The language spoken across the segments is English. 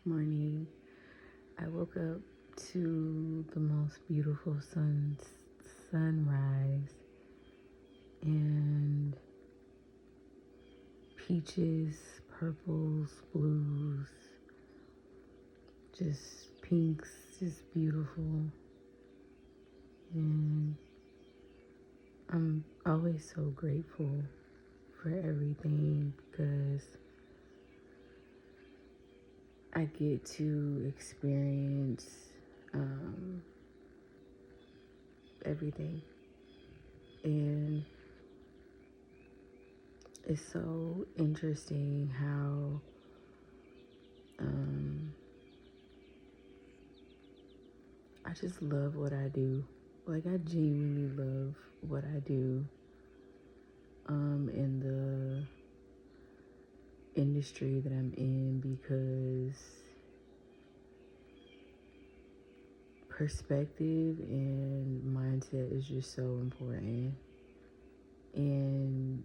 morning. I woke up to the most beautiful sunrise and peaches, purples, blues, just pinks, just beautiful. And I'm always so grateful for everything because I get to experience everything. And it's so interesting how I just love what I do. Like, I genuinely love what I do in the industry that I'm in because perspective and mindset is just so important. And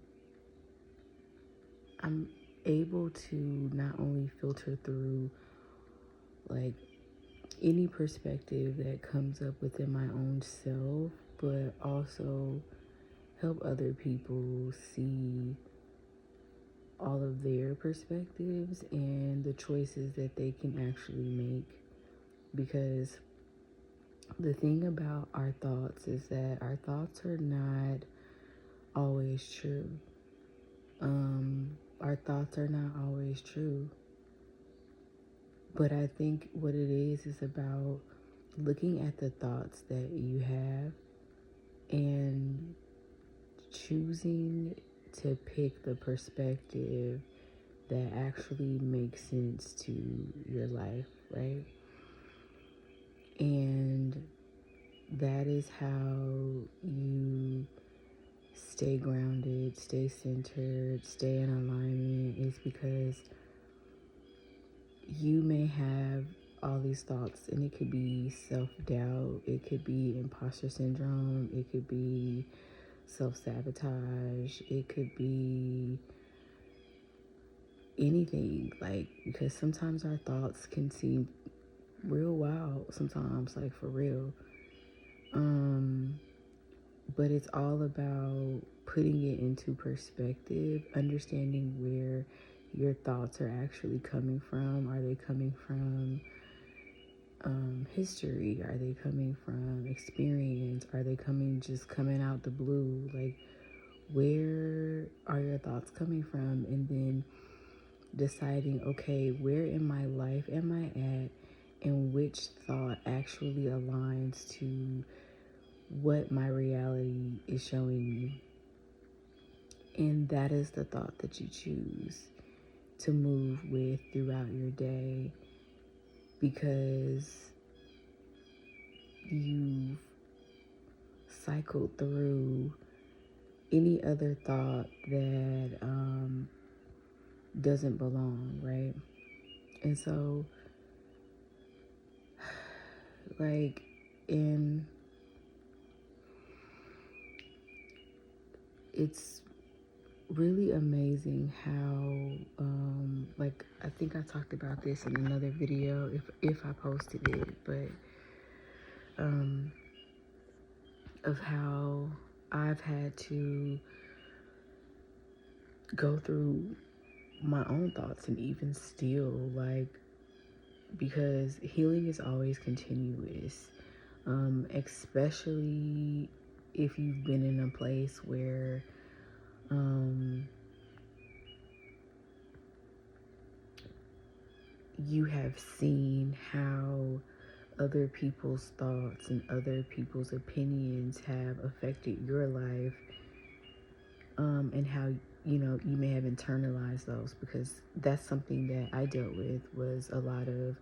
I'm able to not only filter through like any perspective that comes up within my own self, but also help other people see all of their perspectives and the choices that they can actually make. Because the thing about our thoughts is that our thoughts are not always true. Our thoughts are not always true. But I think what it is about looking at the thoughts that you have and choosing to pick the perspective that actually makes sense to your life, right? And that is how you stay grounded, stay centered, stay in alignment, is because you may have all these thoughts, and it could be self-doubt, it could be imposter syndrome, it could be self-sabotage, it could be anything, like, because sometimes our thoughts can seem real wild, sometimes, like, for real. But it's all about putting it into perspective, understanding where your thoughts are actually coming from. Are they coming from history? Are they coming from experience? Are they coming out the blue? Like, where are your thoughts coming from? And then deciding, okay, where in my life am I at, and which thought actually aligns to what my reality is showing me. And that is the thought that you choose to move with throughout your day, because you've cycled through any other thought that doesn't belong, right? And so, like, in it's really amazing how like, I think I talked about this in another video if I posted it, but of how I've had to go through my own thoughts, and even still, like, because healing is always continuous, especially if you've been in a place where you have seen how other people's thoughts and other people's opinions have affected your life, and how you may have internalized those, because that's something that I dealt with, was a lot of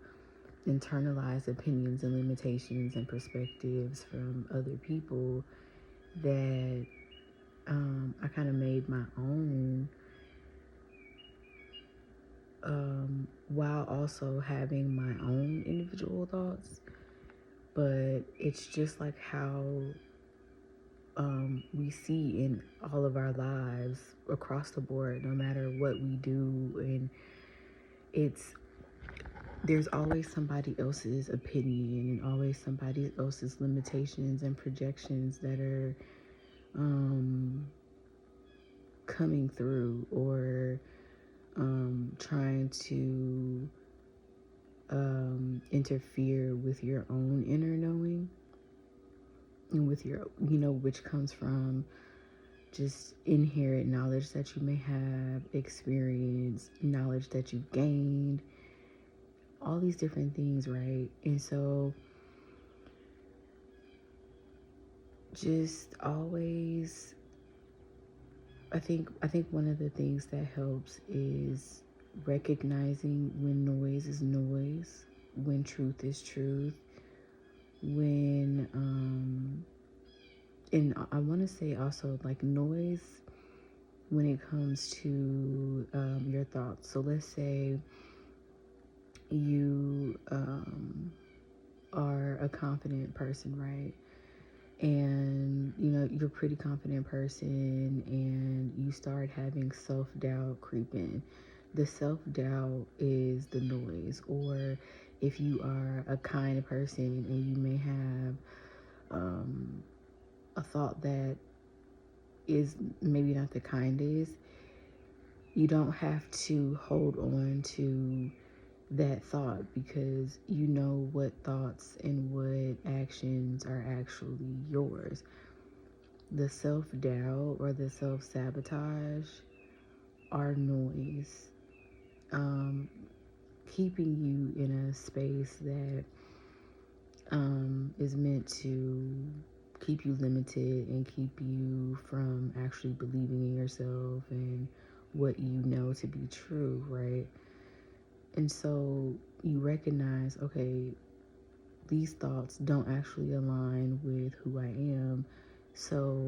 internalized opinions and limitations and perspectives from other people that I kind of made my own, while also having my own individual thoughts. But it's just like how we see in all of our lives across the board, no matter what we do. And it's there's always somebody else's opinion and always somebody else's limitations and projections that are coming through, or trying to interfere with your own inner knowing, and with your, which comes from just inherent knowledge that you may have, experience, knowledge that you've gained, all these different things, right? And so just always, I think one of the things that helps is recognizing when noise is noise, when truth is truth, when and I want to say also, like, noise when it comes to your thoughts. So let's say you are a confident person, right? And you're a pretty confident person, and you start having self-doubt creep in. The self-doubt is the noise. Or if you are a kind person and you may have a thought that is maybe not the kindest, you don't have to hold on to that thought, because you know what thoughts and what actions are actually yours. The self-doubt or the self-sabotage are noise, keeping you in a space that is meant to keep you limited and keep you from actually believing in yourself and what you know to be true, right? And so you recognize, okay, these thoughts don't actually align with who I am. So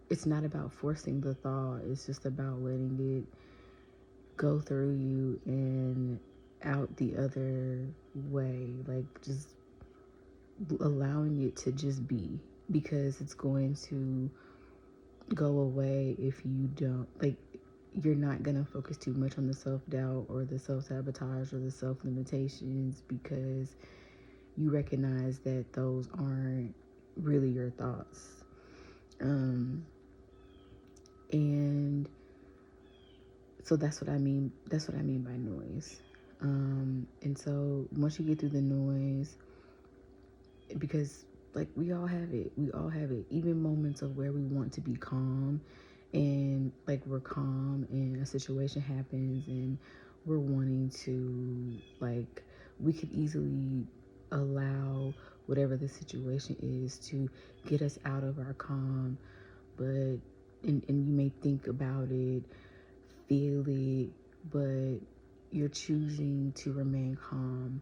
it's not about forcing the thought, it's just about letting it go through you and out the other way. Like, just allowing it to just be, because it's going to go away if you don't, like, you're not going to focus too much on the self-doubt or the self-sabotage or the self-limitations, because you recognize that those aren't really your thoughts. And so that's what I mean by noise. And so once you get through the noise, because, like, we all have it, even moments of where we want to be calm, and, like, we're calm and a situation happens and we're wanting to, like, we could easily allow whatever the situation is to get us out of our calm. But and you may think about it, feel it, but you're choosing to remain calm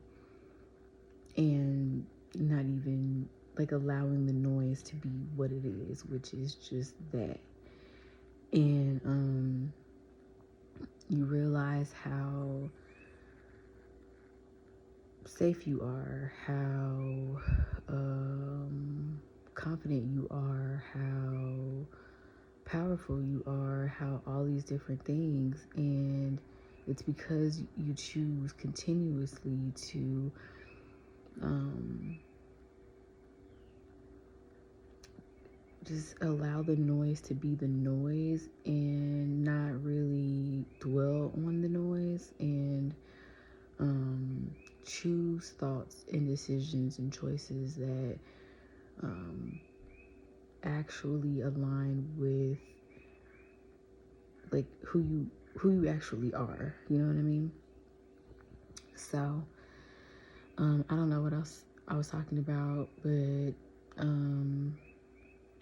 and not even, like, allowing the noise to be what it is, which is just that. And you realize how safe you are, how confident you are, how powerful you are, how all these different things. And it's because you choose continuously to just allow the noise to be the noise and not really dwell on the noise, and choose thoughts and decisions and choices that actually align with, like, who you actually are. You know what I mean? So I don't know what else I was talking about, but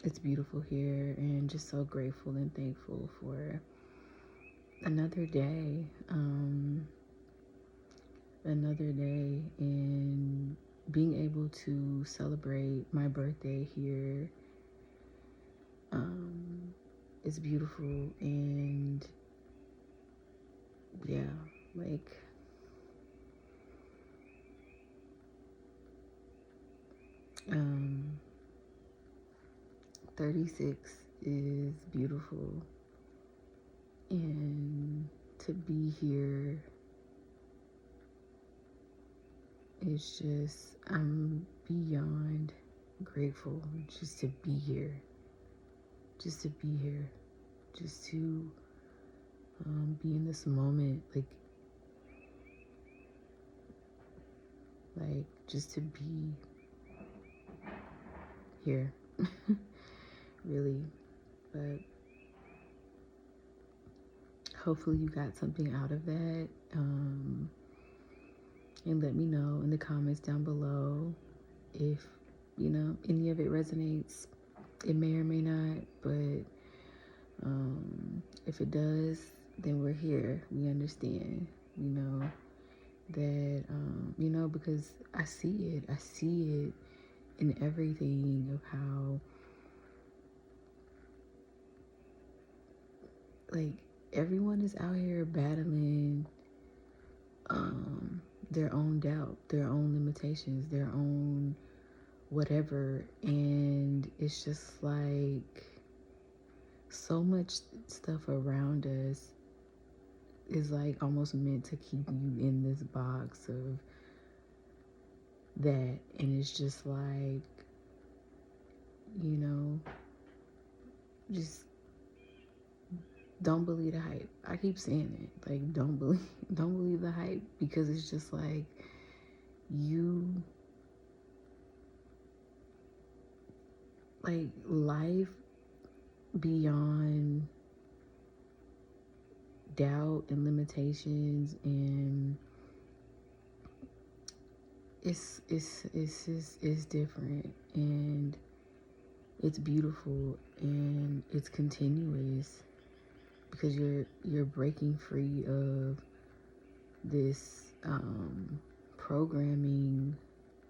it's beautiful here, and just so grateful and thankful for another day. And being able to celebrate my birthday here is beautiful. And yeah, like, 36 is beautiful, and to be here It's just, I'm beyond grateful just to be here. Just to be here. Just to be in this moment. Like just to be here. Really. But hopefully you got something out of that. And let me know in the comments down below if, any of it resonates. It may or may not, but if it does, then we're here. We understand, that, because I see it. I see it in everything of how, like, everyone is out here battling their own doubt, their own limitations, their own whatever. And it's just like so much stuff around us is like almost meant to keep you in this box of that. And it's just like, just don't believe the hype. I keep saying it. Like, don't believe the hype, because it's just like life beyond doubt and limitations, and it's different, and it's beautiful, and it's continuous, because you're breaking free of this programming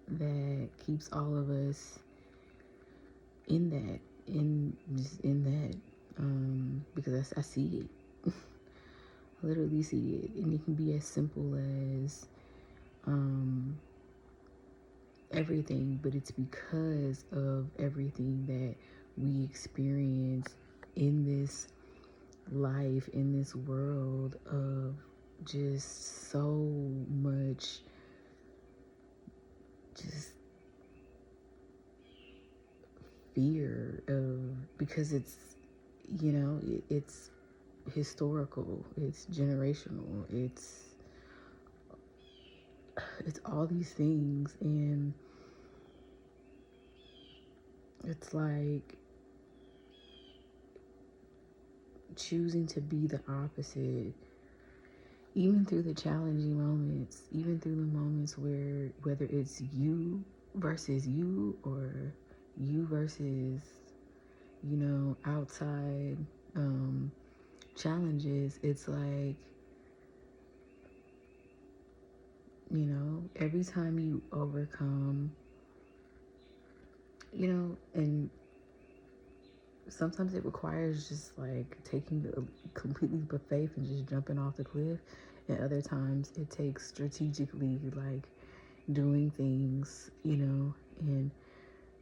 that keeps all of us in that, because I see it. I literally see it, and it can be as simple as everything, but it's because of everything that we experience in this life, in this world of just so much just fear of, because it's it's historical, it's generational, it's all these things, and it's like choosing to be the opposite, even through the challenging moments, even through the moments where, whether it's you versus you, or you versus, outside challenges, it's like, every time you overcome, and sometimes it requires just like taking a complete leap of faith and just jumping off the cliff, and other times it takes strategically, like, doing things, and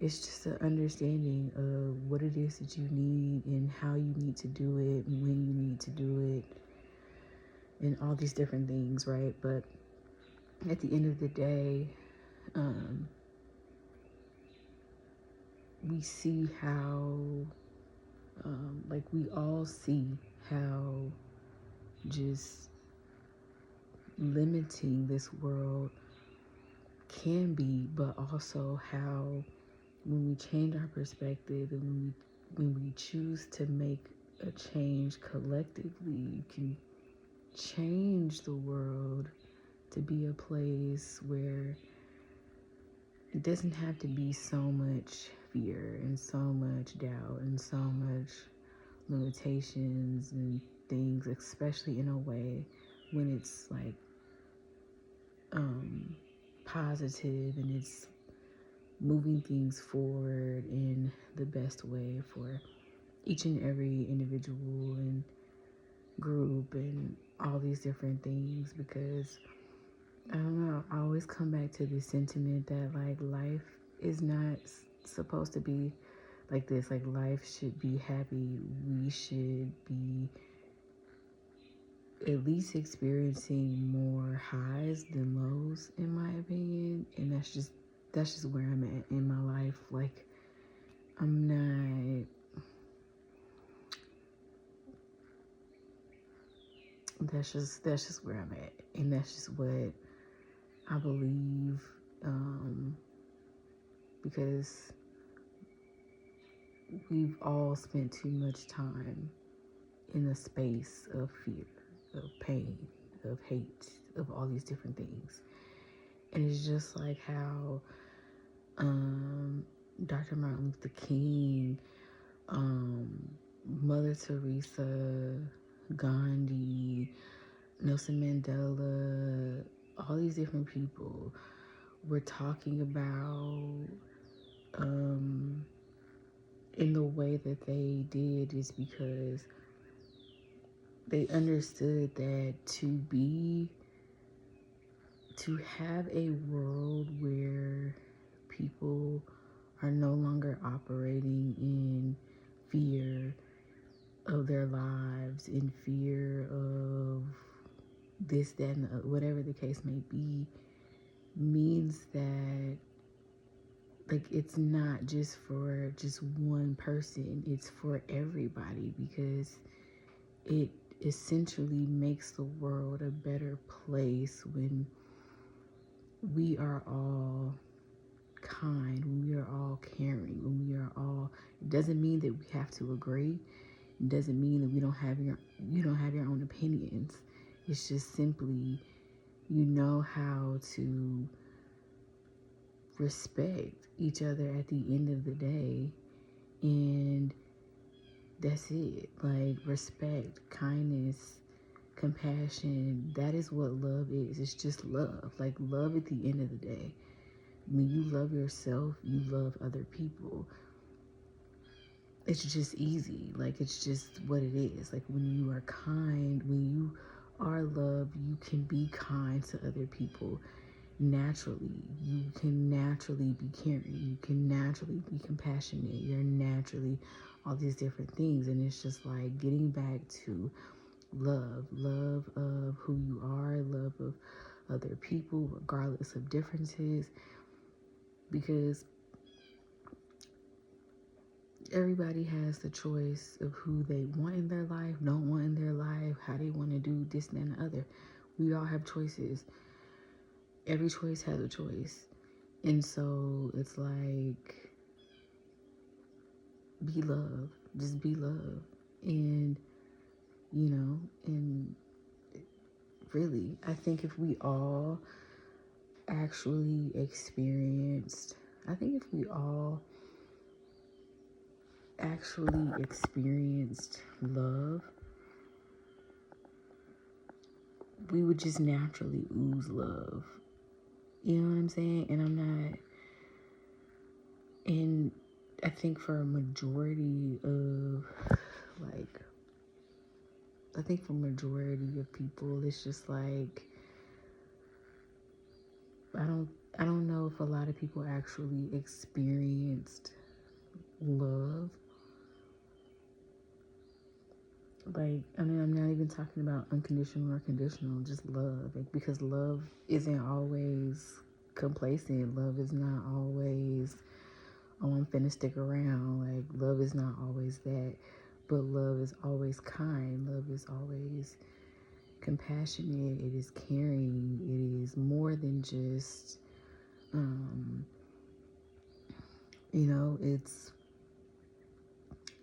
it's just an understanding of what it is that you need, and how you need to do it, and when you need to do it, and all these different things, right? But at the end of the day, we see how, we all see how just limiting this world can be, but also how, when we change our perspective, and when we choose to make a change collectively, you can change the world to be a place where it doesn't have to be so much fear, and so much doubt, and so much limitations and things, especially in a way when it's like positive, and it's moving things forward in the best way for each and every individual and group, and all these different things. Because I don't know, I always come back to this sentiment that, like, life is not supposed to be like this. Like, life should be happy. We should be at least experiencing more highs than lows, in my opinion. And that's just where I'm at in my life. Like, I'm not, that's just where I'm at. And that's just what I believe, because we've all spent too much time in a space of fear, of pain, of hate, of all these different things. And it's just like how Dr. Martin Luther King, Mother Teresa, Gandhi, Nelson Mandela, all these different people were talking about, in the way that they did, is because they understood that to have a world where people are no longer operating in fear of their lives, in fear of this, that, and whatever the case may be, means that, like, it's not just for just one person, it's for everybody, because it essentially makes the world a better place when we are all kind, when we are all caring, when we are all, it doesn't mean that we have to agree. It doesn't mean that you don't have your own opinions. It's just simply, you know how to respect each other at the end of the day. And that's it. Like, respect, kindness, compassion, that is what love is. It's just love. Like, love at the end of the day. When you love yourself, you love other people. It's just easy. Like, it's just what it is. Like, when you are kind, when you are loved, you can be kind to other people naturally. You can naturally be caring. You can naturally be compassionate. You're naturally all these different things. And it's just like getting back to love of who you are, love of other people, regardless of differences, because everybody has the choice of who they want in their life, don't want in their life, how they want to do this, that, and the other. We all have choices. Every choice has a choice. And so it's like, be love. Just be love. And, and really, I think if we all actually experienced, I think if we all actually experienced love, we would just naturally ooze love. You know what I'm saying? And I think for a majority of, like, people, it's just like, I don't know if a lot of people actually experienced love. Like, I mean, I'm not even talking about unconditional or conditional, just love. Like, because love isn't always complacent. Love is not always, oh, I'm finna stick around. Like, love is not always that. But love is always kind. Love is always compassionate. It is caring. It is more than just,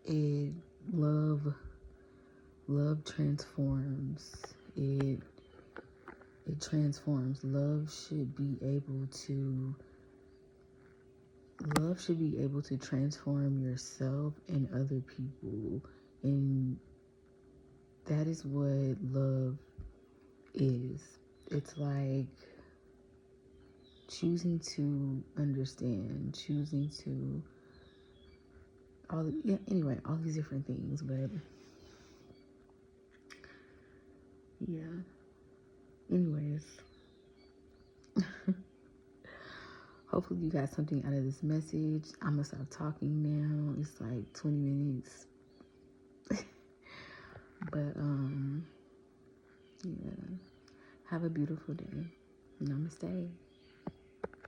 it love transforms. It transforms. Love should be able to transform yourself and other people. And that is what love is. It's like choosing to understand, choosing to all these different things. But yeah, anyways, hopefully you got something out of this message. I'm gonna stop talking now. It's like 20 minutes. But Yeah. Have a beautiful day. Namaste.